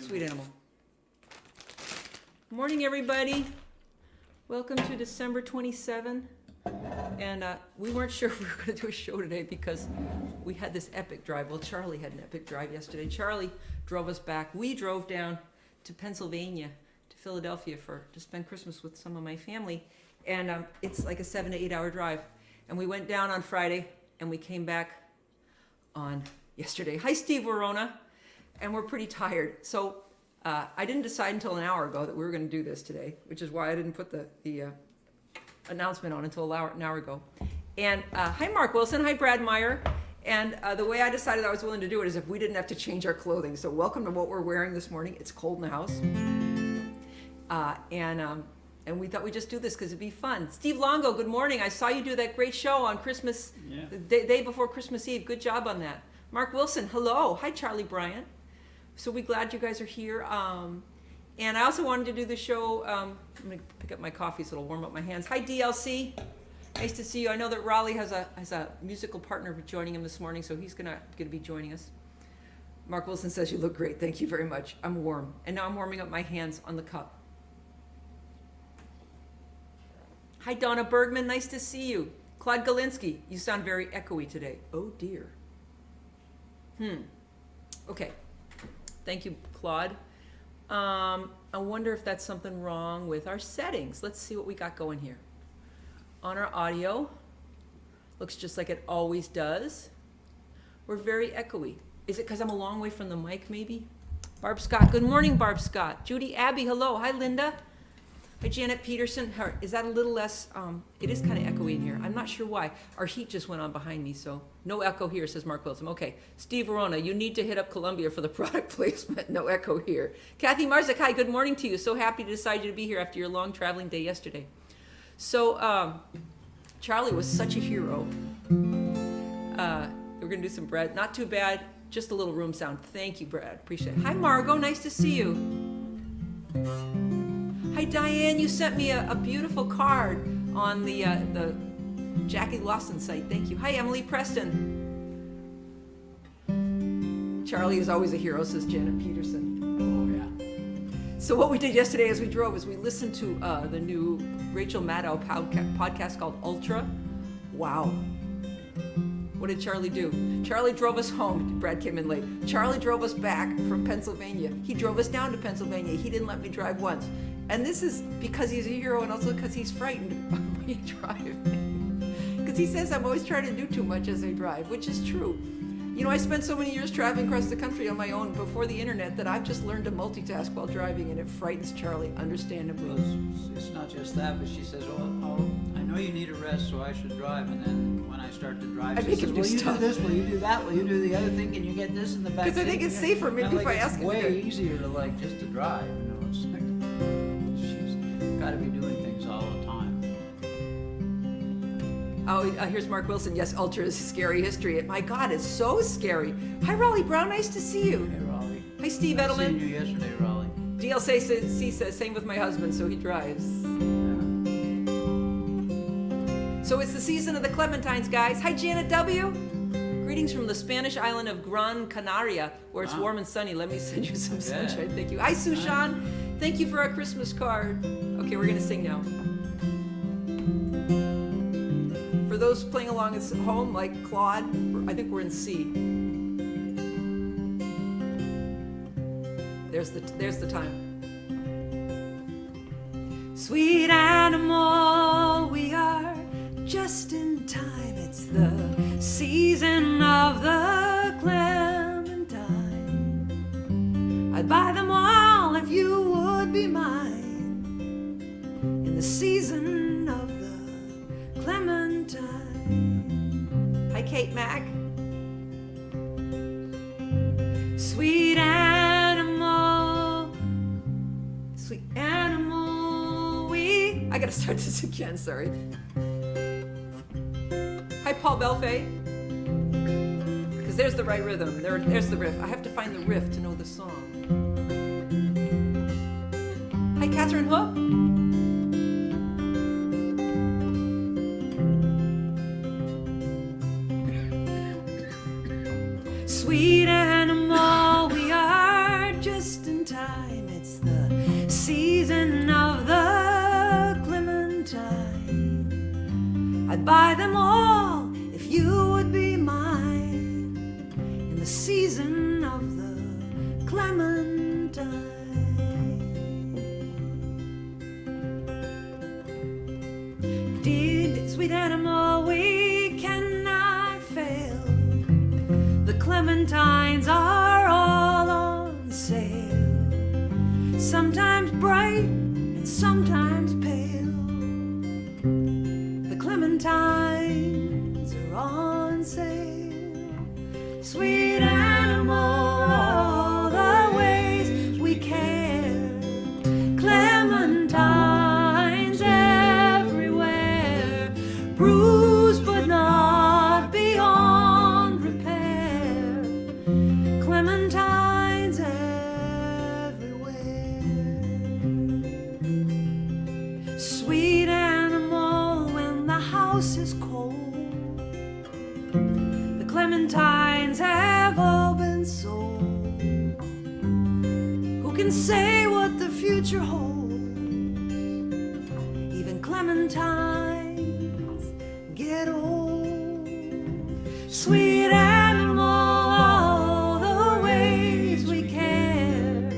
Sweet animal. Morning, everybody. Welcome to December 27. And we weren't sure if we were going to do a show today because we had this epic drive. Well, Charlie had an epic drive yesterday. Charlie drove us back. We drove down to Pennsylvania, to Philadelphia to spend Christmas with some of my family. And it's like a 7 to 8 hour drive. And we went down on Friday and we came back on yesterday. Hi, Steve Verona. And we're pretty tired. So I didn't decide until an hour ago that we were going to do this today, which is why I didn't put the announcement on until an hour ago. And hi, Mark Wilson. Hi, Brad Meyer. And the way I decided I was willing to do it is if we didn't have to change our clothing. So welcome to what we're wearing this morning. It's cold in the house. And we thought we'd just do this because it'd be fun. Steve Longo, good morning. I saw you do that great show on Christmas, the day before Christmas Eve. Good job on that. Mark Wilson, hello. Hi, Charlie Bryant. So we're glad you guys are here. And I also wanted to do the show. I'm going to pick up my coffee so it'll warm up my hands. Hi, DLC. Nice to see you. I know that Raleigh has a musical partner joining him this morning, so he's gonna be joining us. Mark Wilson says you look great. Thank you very much. I'm warm. And now I'm warming up my hands on the cup. Hi, Donna Bergman. Nice to see you. Claude Galinsky. You sound very echoey today. Oh, dear. Okay. Thank you, Claude. I wonder if that's something wrong with our settings. Let's see what we got going here. On our audio, looks just like it always does. We're very echoey. Is it because I'm a long way from the mic, maybe? Barb Scott, good morning, Barb Scott. Judy Abbey, hello. Hi, Linda. Hi, Janet Peterson. Is that a little less, it is kind of echoey in here. I'm not sure why. Our heat just went on behind me, so no echo here, says Mark Wilson. Okay, Steve Verona, you need to hit up Columbia for the product placement. No echo here. Kathy Marzak, hi, good morning to you. So happy to decide you to be here after your long traveling day yesterday. So, Charlie was such a hero. We're going to do some Brad. Not too bad, just a little room sound. Thank you, Brad. Appreciate it. Hi, Margot. Nice to see you. Hi, Diane. You sent me a beautiful card on the Jackie Lawson site. Thank you. Hi, Emily Preston. Charlie is always a hero, says Janet Peterson. Oh, yeah. So what we did yesterday as we drove is we listened to the new Rachel Maddow podcast called Ultra. Wow. What did Charlie do? Charlie drove us home. Brad came in late. Charlie drove us back from Pennsylvania. He drove us down to Pennsylvania. He didn't let me drive once. And this is because he's a hero and also because he's frightened when you drive. Because he says I'm always trying to do too much as I drive, which is true. You know, I spent so many years traveling across the country on my own before the internet that I've just learned to multitask while driving, and it frightens Charlie, understandably. Well, it's not just that, but she says, oh, I know you need a rest, so I should drive. And then when I start to drive, she says, well, you do this, will you do that, will you do the other thing, can you get this in the back? Because I think it's safer maybe if I ask her to do it. It's way easier to just to drive, you know. It's like, she's got to be doing things all the time. Oh, here's Mark Wilson. Yes, Ultra is scary history. My God, it's so scary. Hi, Raleigh Brown. Nice to see you. Hey, Raleigh. Hi, Steve Nice Edelman. seeing you yesterday, Raleigh. DLC says, same with my husband, so he drives. Yeah. So it's the season of the Clementines, guys. Hi, Janet W. Greetings from the Spanish island of Gran Canaria, where it's warm and sunny. Let me send you some sunshine. Thank you. Hi, Sushan. Thank you for our Christmas card. Okay, we're going to sing now. For those playing along at home, like Claude, I think we're in C. There's the time. Sweet animal, we are just in time. It's the season of the Clementine. I'd buy them all if you would be mine. In the season of the Clementine. Hi, Kate Mack. Sweet animal, I gotta start this again, sorry. Hi, Paul Belfay. Because there's the right rhythm, there's the riff. I have to find the riff to know the song. Hi, Catherine Hook. Sweet animal, we are just in time. buy them all if you would be mine in the season of the clementine. Dear sweet animal, we cannot fail. The clementines are all on sale, sometimes bright and sometimes pale. The clementines are on sale. Sweet animal, all the ways we care. Clementines everywhere, bruised but not beyond repair. Clementines everywhere. Sweet animal, when the house is cold, the clementines have all been sold. Who can say what the future holds? Even clementines get old. Sweet animal, all the ways we care.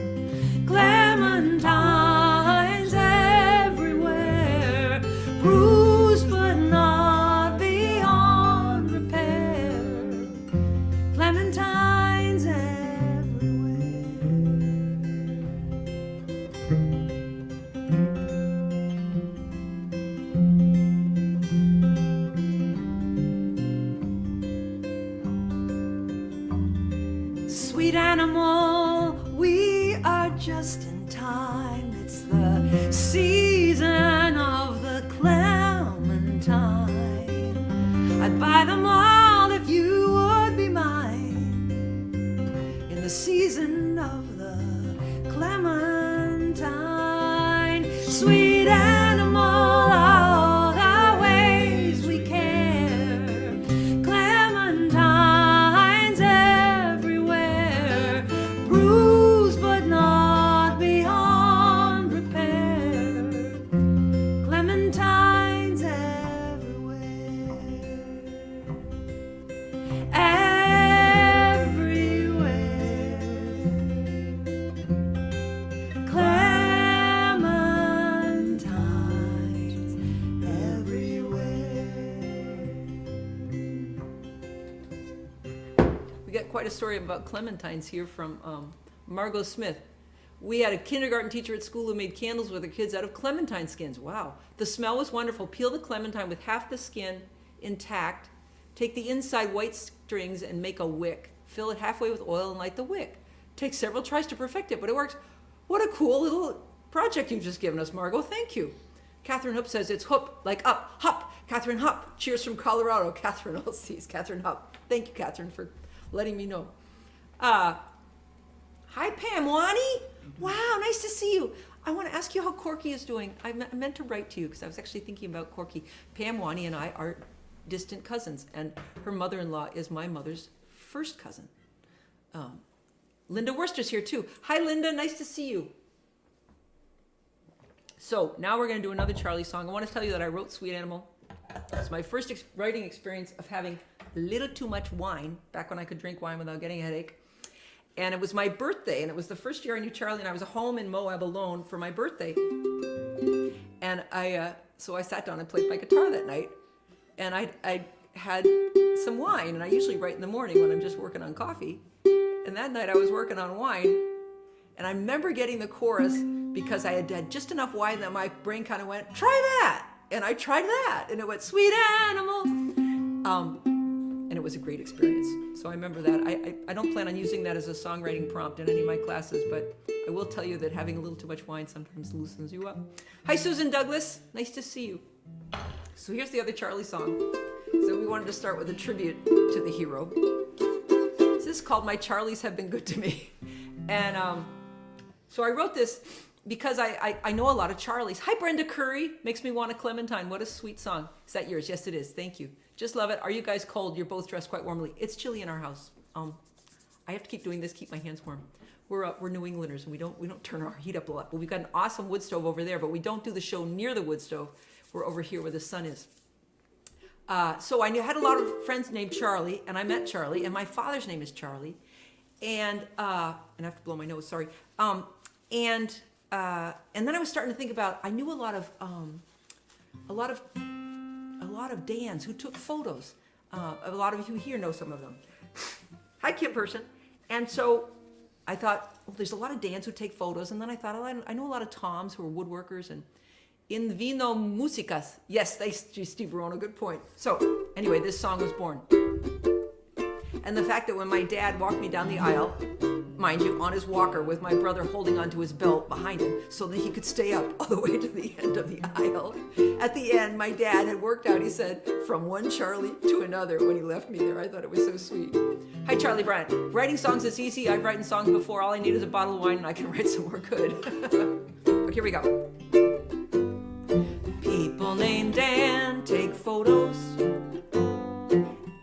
Clementines everywhere, bruised but not beyond repair. Clementines everywhere. Sweet animal, we are just in time. It's the season of the clementine. I'd buy them all if you would be mine in the season of the clementine. Sweet animal, all the ways we care. Clementines everywhere, bruised but not beyond repair. Clementines everywhere. Everywhere. Clementines everywhere. We got quite a story about clementines here from Margot Smith. We had a kindergarten teacher at school who made candles with her kids out of clementine skins. Wow. The smell was wonderful. Peel the clementine with half the skin intact. Take the inside white strings and make a wick. Fill it halfway with oil and light the wick. Takes several tries to perfect it, but it works. What a cool little project you've just given us, Margot. Thank you. Catherine Hupp says it's Hupp, like up, Hupp. Catherine Hupp. Cheers from Colorado. Catherine Olsees. Catherine Hupp. Thank you, Catherine, for letting me know. Hi, Pam Wani. Wow, nice to see you. I want to ask you how Corky is doing. I meant to write to you because I was actually thinking about Corky. Pam Wani and I are distant cousins, and her mother-in-law is my mother's first cousin. Linda Worcester's here too. Hi, Linda. Nice to see you. So now we're going to do another Charlie song. I want to tell you that I wrote Sweet Animal. It's my first writing experience of having a little too much wine, back when I could drink wine without getting a headache. And it was my birthday, and it was the first year I knew Charlie, and I was home in Moab alone for my birthday. And so I sat down and played my guitar that night, and I had some wine, and I usually write in the morning when I'm just working on coffee. And that night I was working on wine, and I remember getting the chorus because I had just enough wine that my brain kind of went, try that! And I tried that, and it went, Sweet Animal! And it was a great experience. So I remember that. I don't plan on using that as a songwriting prompt in any of my classes, but I will tell you that having a little too much wine sometimes loosens you up. Hi, Susan Douglas. Nice to see you. So here's the other Charlie song. So we wanted to start with a tribute to the hero. This is called My Charlies Have Been Good to Me. And so I wrote this because I know a lot of Charlies. Hi, Brenda Curry. Makes me want a clementine. What a sweet song. Is that yours? Yes, it is. Thank you. Just love it. Are you guys cold? You're both dressed quite warmly. It's chilly in our house. I have to keep doing this, keep my hands warm. We're New Englanders, and we don't turn our heat up a lot. But we've got an awesome wood stove over there, but we don't do the show near the wood stove. We're over here where the sun is. So I had a lot of friends named Charlie, and I met Charlie, and my father's name is Charlie, and I have to blow my nose. Sorry. And then I was starting to think about. I knew a lot of Dans who took photos. A lot of you here know some of them. Hi, Kim Person. And so I thought, well, there's a lot of Dans who take photos, and then I thought, oh, I know a lot of Toms who are woodworkers and. In Vino Musicas. Yes, Steve Verona, good point. So, anyway, this song was born. And the fact that when my dad walked me down the aisle, mind you, on his walker with my brother holding onto his belt behind him so that he could stay up all the way to the end of the aisle. At the end, my dad had worked out, he said, from one Charlie to another when he left me there. I thought it was so sweet. Hi, Charlie Bryant. Writing songs is easy. I've written songs before. All I need is a bottle of wine and I can write some more good. But here we go. People named Dan take photos.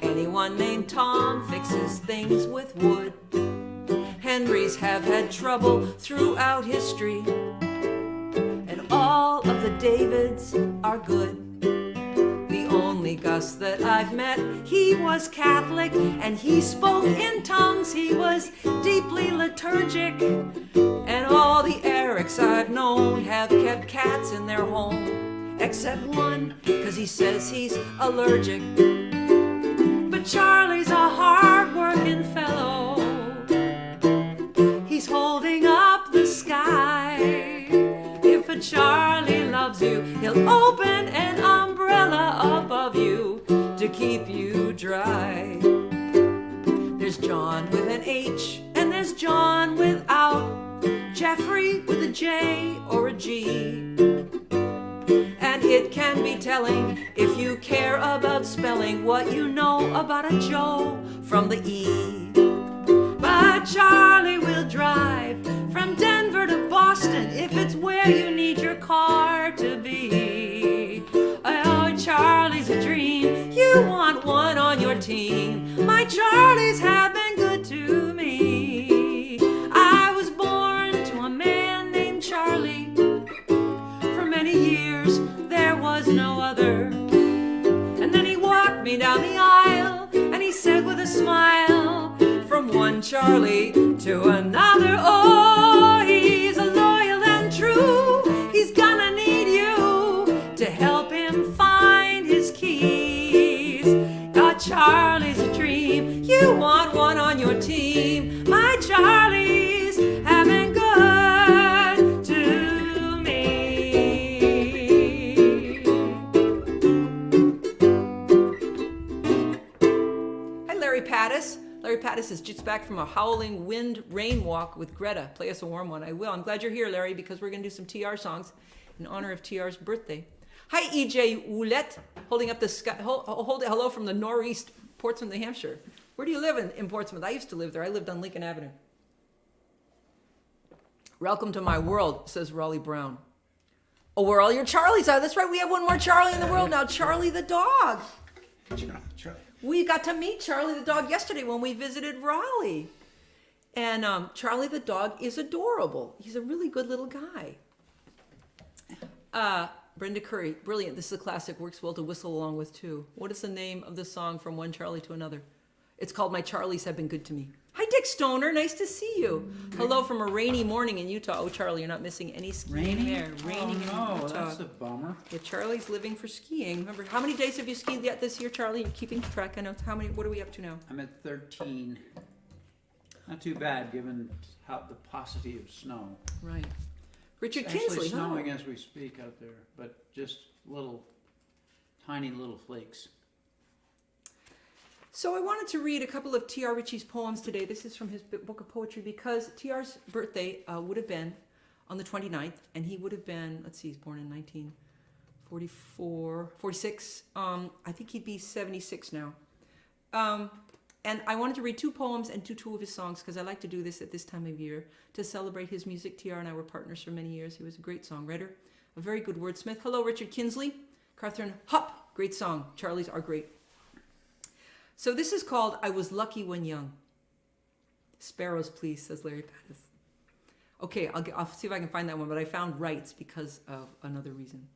Anyone named Tom fixes things with wood. Henrys have had trouble throughout history, and all of the Davids are good. The only Gus that I've met, he was Catholic, and he spoke in tongues. He was deeply liturgic, and all the Erics I've known have kept cats in their home. Except one, 'cause he says he's allergic. But Charlie's a hard-working fellow. He's holding up the sky. If a Charlie loves you, he'll open an umbrella above you to keep you dry. There's John with an H, and there's John without. Jeffrey with a J or a G. And it can be telling if you care about spelling what you know about a Joe from the E. But Charlie will drive from Denver to Boston if it's where you need your car to be. Oh, Charlie's a dream. You want one on your team. My Charlies have been good to me. I was born to a man named Charlie. For many years there was no other. And then he walked me down the aisle and he said with a smile, from one Charlie to another, oh, he's a loyal and true. He's gonna need you to help him find his keys. God, Charlie's a dream. You want one on your team. My Charlie's have been good to me. Hi, Larry Pattis. Larry Pattis is just back from a howling wind rain walk with Greta. Play us a warm one. I will. I'm glad you're here, Larry, because we're going to do some TR songs in honor of TR's birthday. Hi, EJ Woulette, holding up the sky. Hello from the northeast, Portsmouth, New Hampshire. Where do you live in Portsmouth? I used to live there. I lived on Lincoln Avenue. Welcome to my world, says Raleigh Brown. Oh, where all your Charlies are. That's right. We have one more Charlie in the world now. Charlie the dog. Charlie. We got to meet Charlie the dog yesterday when we visited Raleigh. And Charlie the dog is adorable. He's a really good little guy. Brenda Curry, brilliant. This is a classic. Works well to whistle along with, too. What is the name of the song From One Charlie to Another? It's called My Charlies Have Been Good to Me. Hi, Dick Stoner. Nice to see you. Hello from a rainy morning in Utah. Oh, Charlie, you're not missing any skiing there. Raining in Utah. That's a bummer. Yeah, Charlie's living for skiing. Remember, how many days have you skied yet this year, Charlie? You're keeping track. I know. How many? What are we up to now? I'm at 13. Not too bad given the paucity of snow. Right. Richard It's actually Kinsley. snowing as we speak out there, but just tiny little flakes. So I wanted to read a couple of T.R. Ritchie's poems today. This is from his book of poetry because T.R.'s birthday would have been on the 29th, and he would have been, let's see, he's born in 46. I think he'd be 76 now. And I wanted to read two poems and two of his songs because I like to do this at this time of year to celebrate his music. T.R. and I were partners for many years. He was a great songwriter, a very good wordsmith. Hello, Richard Kinsley. Catherine Hupp, great song. Charlie's are great. So this is called I Was Lucky When Young. Sparrows, please, says Larry Pattis. Okay, I'll see if I can find that one, but I found rights because of another reason.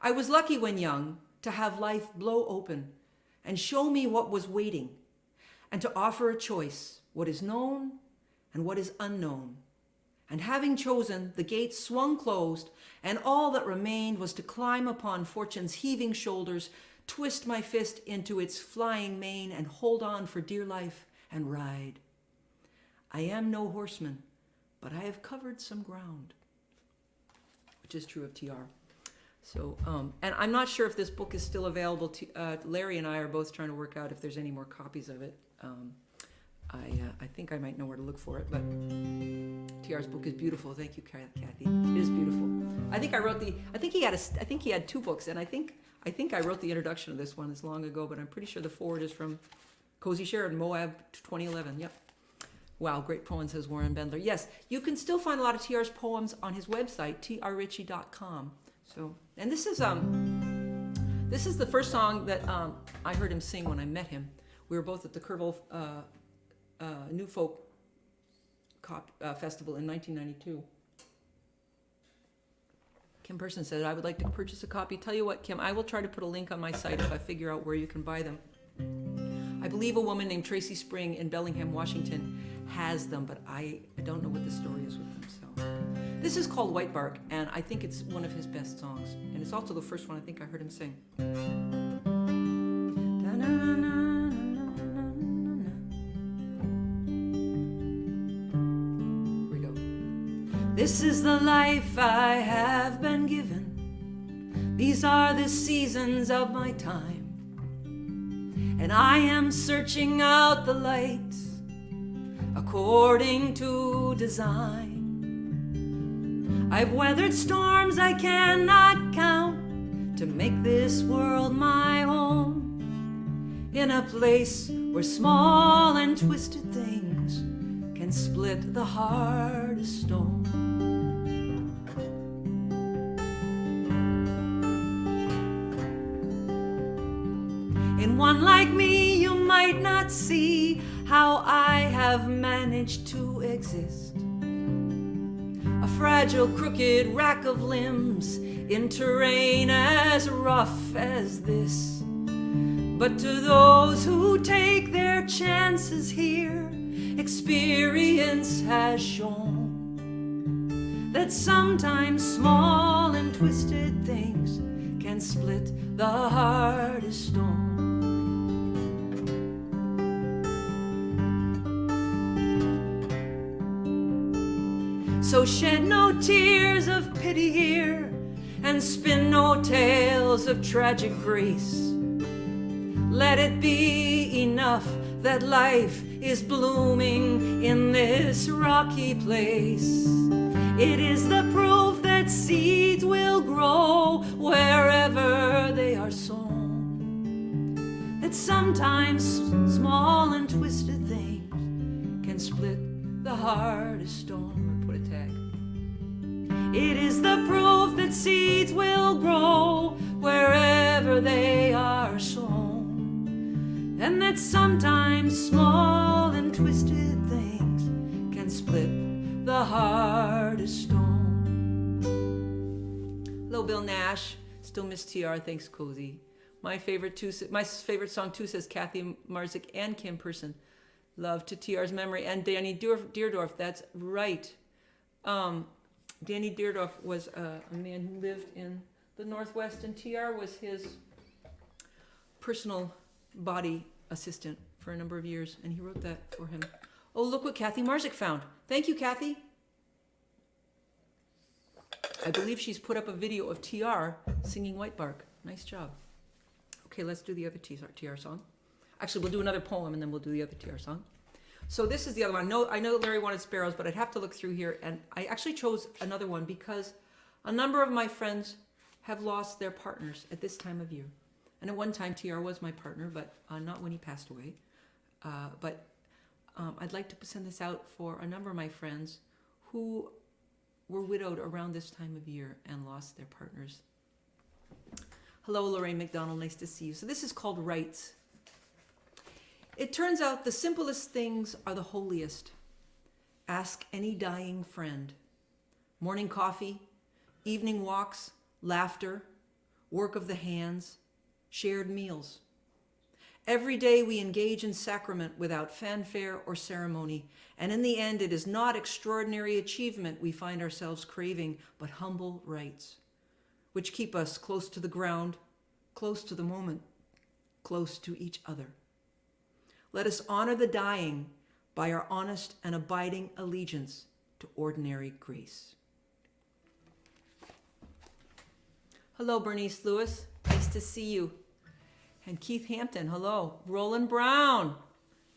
I was lucky when young to have life blow open and show me what was waiting, and to offer a choice, what is known and what is unknown. And having chosen, the gates swung closed, and all that remained was to climb upon fortune's heaving shoulders, twist my fist into its flying mane, and hold on for dear life and ride. I am no horseman, but I have covered some ground, which is true of TR. So, and I'm not sure if this book is still available. Larry and I are both trying to work out if there's any more copies of it. I think I might know where to look for it, but TR's book is beautiful. Thank you, Kathy. It is beautiful. I think he had two books, and I think I wrote the introduction of this one as long ago, but I'm pretty sure the forward is from Cozy Sheridan, Moab, 2011. Yep. Wow, great poem, says Warren Bendler. Yes, you can still find a lot of TR's poems on his website, trritchie.com. So, and this is the first song that I heard him sing when I met him. We were both at the Kerrville New Folk Festival in 1992. Kim Person said, I would like to purchase a copy. Tell you what, Kim, I will try to put a link on my site if I figure out where you can buy them. I believe a woman named Tracy Spring in Bellingham, Washington has them, but I don't know what the story is with them. So this is called White Bark, and I think it's one of his best songs. And it's also the first one I think I heard him sing. This is the life I have been given. These are the seasons of my time. And I am searching out the light according to design. I've weathered storms I cannot count to make this world my home. In a place where small and twisted things can split the hardest stone. In one like me, you might not see how I have managed to exist. A fragile, crooked rack of limbs in terrain as rough as this. But to those who take their chances here, experience has shown that sometimes small and twisted things can split the hardest stone. So shed no tears of pity here, and spin no tales of tragic grace. Let it be enough that life is blooming in this rocky place. It is the proof that seeds will grow wherever they are sown. That sometimes small and twisted things can split the hardest stone. Put a tag. It is the proof that seeds will grow wherever they are sown, and that sometimes small and twisted things can split the hardest stone. Hello, Bill Nash. Still miss TR. Thanks, Cozy. My favorite song too, says Kathy Marzik and Kim Person. Love to TR's memory. And Danny Deerdorf. That's right. Danny Deerdorf was a man who lived in the Northwest, and TR was his personal body assistant for a number of years, and he wrote that for him. Oh, look what Kathy Marzik found. Thank you, Kathy. I believe she's put up a video of TR singing White Bark. Nice job. Okay, let's do the other TR song. Actually, we'll do another poem, and then we'll do the other TR song. So this is the other one. I know Larry wanted Sparrows, but I'd have to look through here. And I actually chose another one because a number of my friends have lost their partners at this time of year. And at one time, TR was my partner, but not when he passed away. But I'd like to send this out for a number of my friends who were widowed around this time of year and lost their partners. Hello, Lorraine McDonald. Nice to see you. So this is called Rights. It turns out the simplest things are the holiest. Ask any dying friend. Morning coffee, evening walks, laughter, work of the hands, shared meals. Every day we engage in sacrament without fanfare or ceremony, and in the end it is not extraordinary achievement we find ourselves craving, but humble rites, which keep us close to the ground, close to the moment, close to each other. Let us honor the dying by our honest and abiding allegiance to ordinary grace. Hello, Bernice Lewis. Nice to see you. And Keith Hampton, hello. Roland Brown,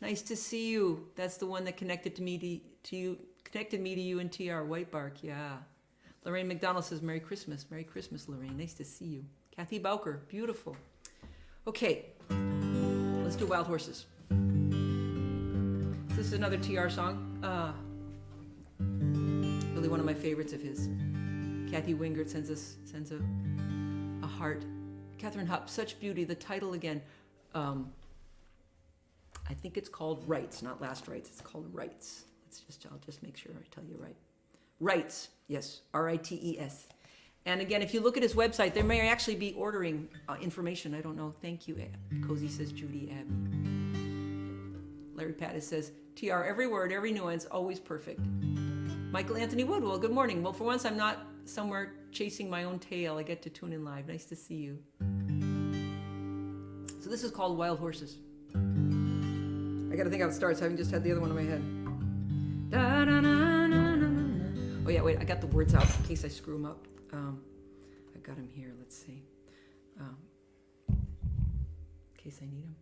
nice to see you. That's the one that connected me to you and TR White Bark, yeah. Lorraine McDonald says, Merry Christmas. Merry Christmas, Lorraine. Nice to see you. Kathy Bowker, beautiful. Okay, let's do Wild Horses. This is another TR song. Really one of my favorites of his. Kathy Wingert sends a heart. Catherine Hupp, such beauty. The title again, I think it's called Rights, not Last Rites. It's called Rights. I'll just make sure I tell you right. Rights, yes, R-I-T-E-S. And again, if you look at his website, there may actually be ordering information. I don't know. Thank you. Cozy says Judy Abbey. Larry Pattis says, TR, every word, every nuance, always perfect. Michael Anthony Woodwell, good morning. Well, for once, I'm not somewhere chasing my own tail. I get to tune in live. Nice to see you. So this is called Wild Horses. I got to think how it starts. I haven't just had the other one in my head. Oh yeah, wait, I got the words out in case I screw them up. I've got them here. Let's see. In case I need them.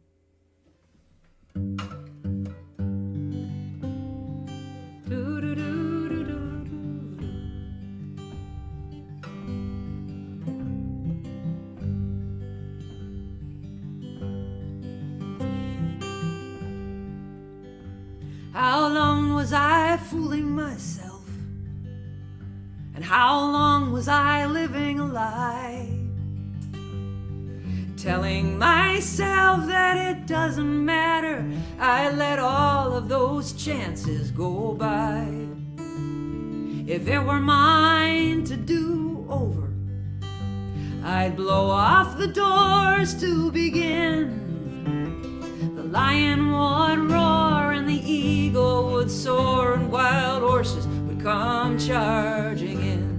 How long was I fooling myself? And how long was I living a lie? Telling myself that it doesn't matter. I let all of those chances go by. If it were mine to do over, I'd blow off the doors to begin. The lion would roar and the eagle would soar and wild horses would come charging in.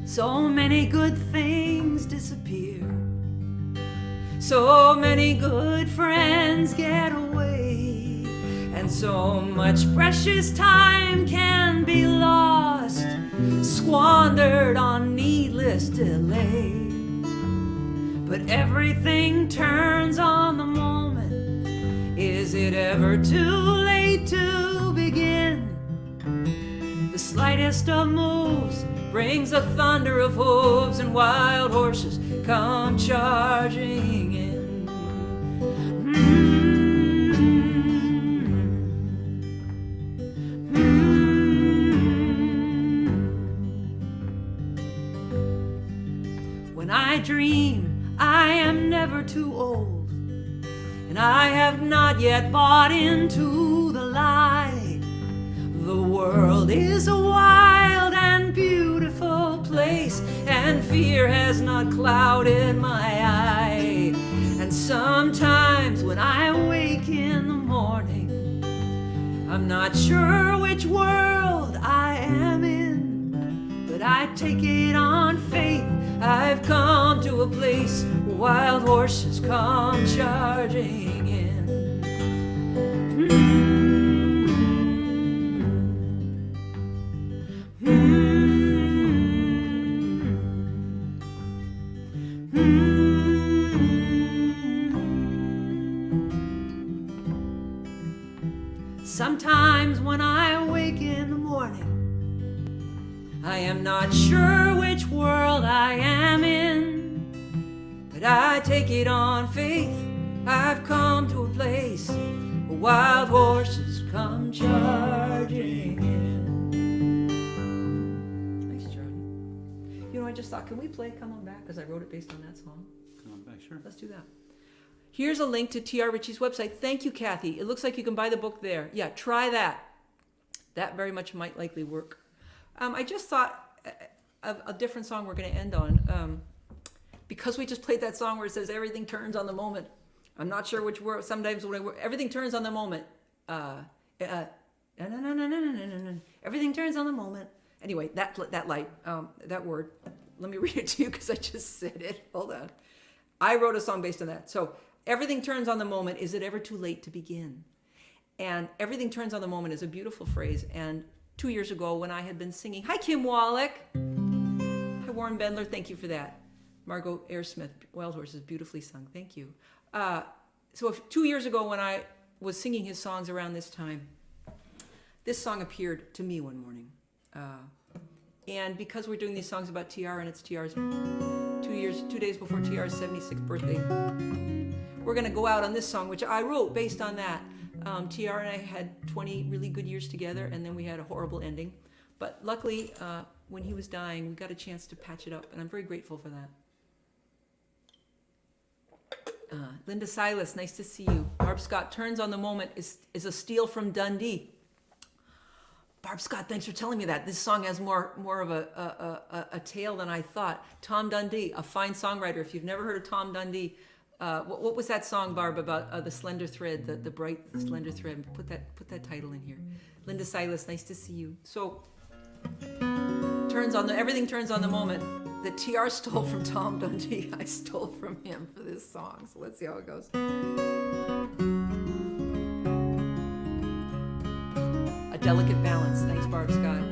So many good things disappear. So many good friends get away. And so much precious time can be lost, squandered on needless delay. But everything turns on the moment. Is it ever too late to begin? The slightest of moves brings a thunder of hooves, and wild horses come charging in. When I dream, I am never too old, and I have not yet bought into the lie. The world is a wild and beautiful place, and fear has not clouded my eye. And sometimes when I wake in the morning, I'm not sure which world I am in, but I take it on faith. I've come to a place where wild horses come charging in. Sometimes when I wake in the morning, I am not sure which world I am in, but I take it on faith. I've come to a place where wild horses come charging in. Thanks, Jordan. You know, I just thought, can we play Come On Back? Because I wrote it based on that song. Come on back, sure. Let's do that. Here's a link to T.R. Ritchie's website. Thank you, Kathy. It looks like you can buy the book there. Yeah, try that. That very much might likely work. I just thought, a different song we're going to end on. Because we just played that song where it says everything turns on the moment. I'm not sure which word. Sometimes everything turns on the moment. Everything turns on the moment. Anyway, that light, that word. Let me read it to you because I just said it. Hold on. I wrote a song based on that. So everything turns on the moment. Is it ever too late to begin? And everything turns on the moment is a beautiful phrase. And 2 years ago when I had been singing, hi Kim Wallach. Hi Warren Bendler, thank you for that. Margot Airsmith, Wild Horses, beautifully sung, thank you. So 2 years ago when I was singing his songs around this time, this song appeared to me one morning. And because we're doing these songs about TR and it's TR's 2 days before TR's 76th birthday, we're gonna go out on this song, which I wrote based on that. TR and I had 20 really good years together, and then we had a horrible ending. But luckily, when he was dying, we got a chance to patch it up, and I'm very grateful for that. Linda Silas, nice to see you. Barb Scott, Turns on the Moment is a steal from Dundee. Barb Scott, thanks for telling me that. This song has more of a tale than I thought. Tom Dundee, a fine songwriter. If you've never heard of Tom Dundee, what was that song, Barb, about the slender thread, the bright slender thread? Put that title in here. Linda Silas, nice to see you. So, everything turns on the moment. That TR stole from Tom Dundee, I stole from him for this song. So let's see how it goes. A delicate balance. Thanks, Barb Scott.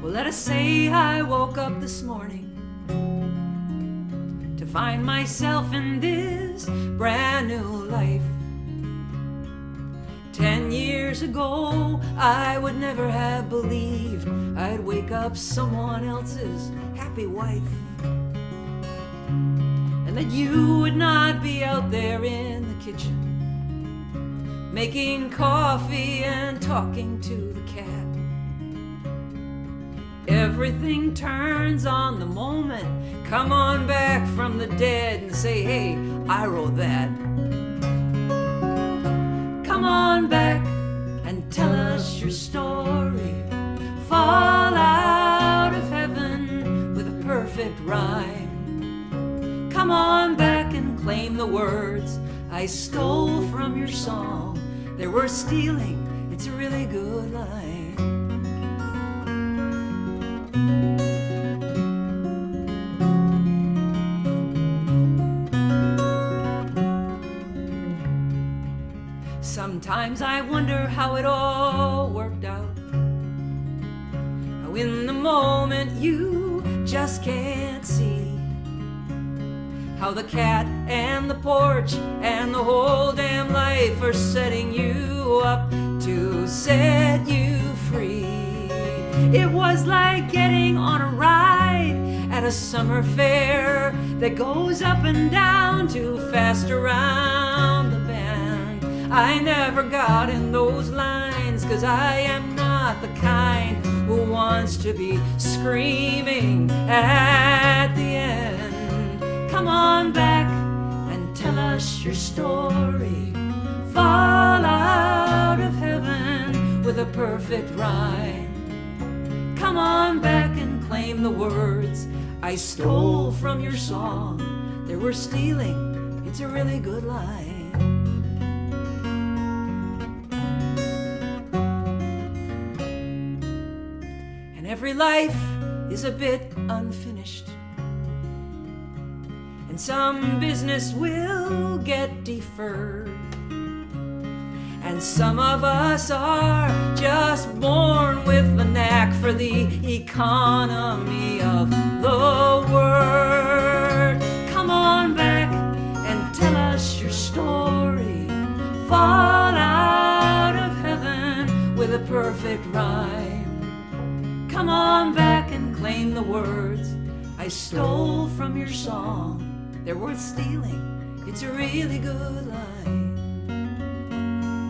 Well, let us say I woke up this morning to find myself in this brand new life. 10 years ago, I would never have believed I'd wake up someone else's happy wife, and that you would not be out there in the kitchen making coffee and talking to the cat. Everything turns on the moment. Come on back from the dead and say, hey, I wrote that. Come on back and tell us your story. Fall out of heaven with a perfect rhyme. Come on back and claim the words I stole from your song. They were stealing, it's a really good line. Sometimes I wonder how it all worked out. How in the moment you just can't see how the cat and the porch and the whole damn life are setting you up to set you free. It was like getting on a ride at a summer fair that goes up and down too fast around the bend. I never got in those lines, 'cause I am not the kind who wants to be screaming at the end. Come on back and tell us your story. Fall out of heaven with a perfect rhyme. Come on back and claim the words I stole from your song. They were stealing, it's a really good line. And every life is a bit unfinished, and some business will get deferred. And some of us are just born with the knack for the economy of the word. Come on back and tell us your story. Fall out of heaven with a perfect rhyme. Come on back and claim the words I stole from your song. They're worth stealing, it's a really good line.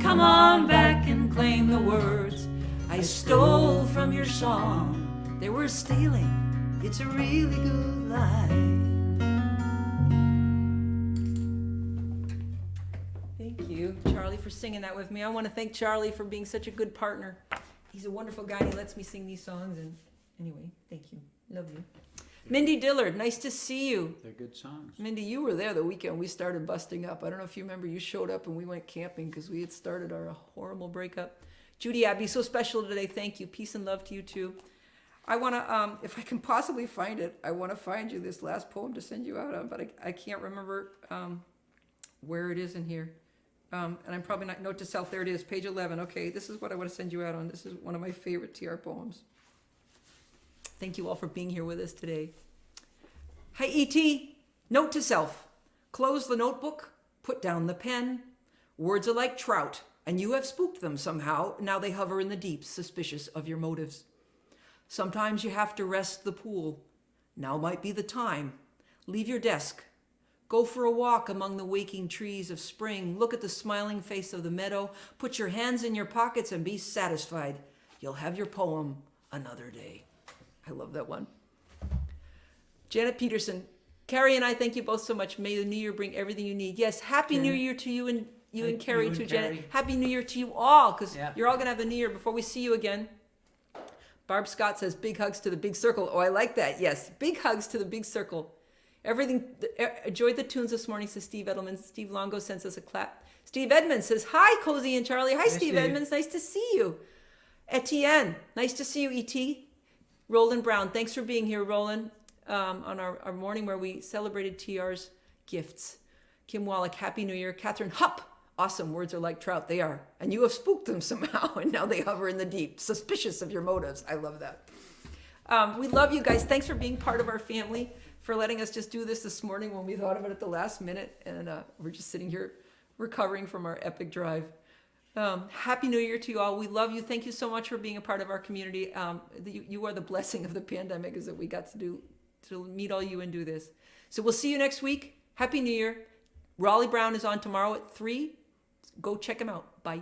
Come on back and claim the words I stole from your song. They were stealing, it's a really good line. singing that with me. I want to thank Charlie for being such a good partner. He's a wonderful guy, and he lets me sing these songs. And anyway, thank you. Love you. Mindy Dillard, nice to see you. They're good songs. Mindy, you were there the weekend we started busting up. I don't know if you remember, you showed up and we went camping because we had started our horrible breakup. Judy Abbey, so special today. Thank you. Peace and love to you too. I want to, if I can possibly find it, I want to find you this last poem to send you out on, but I can't remember where it is in here. And I'm probably not, note to self, there it is, page 11. Okay, this is what I want to send you out on. This is one of my favorite TR poems. Thank you all for being here with us today. Hi, E.T. Note to self. Close the notebook, put down the pen. Words are like trout, and you have spooked them somehow. Now they hover in the deep, suspicious of your motives. Sometimes you have to rest the pool. Now might be the time. Leave your desk. Go for a walk among the waking trees of spring. Look at the smiling face of the meadow. Put your hands in your pockets and be satisfied. You'll have your poem another day. I love that one. Janet Peterson. Carrie and I thank you both so much. May the new year bring everything you need. Yes, Happy New Year to you and Carrie too, Janet. Happy New Year to you all, because you're all going to have a new year before we see you again. Barb Scott says, big hugs to the big circle. Oh, I like that. Yes, big hugs to the big circle. Everything, enjoyed the tunes this morning, says Steve Edelman. Steve Longo sends us a clap. Steve Edmonds says, hi, Cozy and Charlie. Hi, Steve Edmonds. Nice to see you. Etienne, nice to see you, E.T. Roland Brown, thanks for being here, Roland, on our morning where we celebrated TR's gifts. Kim Wallach, Happy New Year. Catherine Hupp, awesome, words are like trout, they are. And you have spooked them somehow, and now they hover in the deep, suspicious of your motives. I love that. We love you guys. Thanks for being part of our family, for letting us just do this morning when we thought of it at the last minute. And we're just sitting here recovering from our epic drive. Happy New Year to you all. We love you. Thank you so much for being a part of our community. You are the blessing of the pandemic, is that we got to meet all you and do this. So we'll see you next week. Happy New Year. Raleigh Brown is on tomorrow at 3. Go check him out. Bye.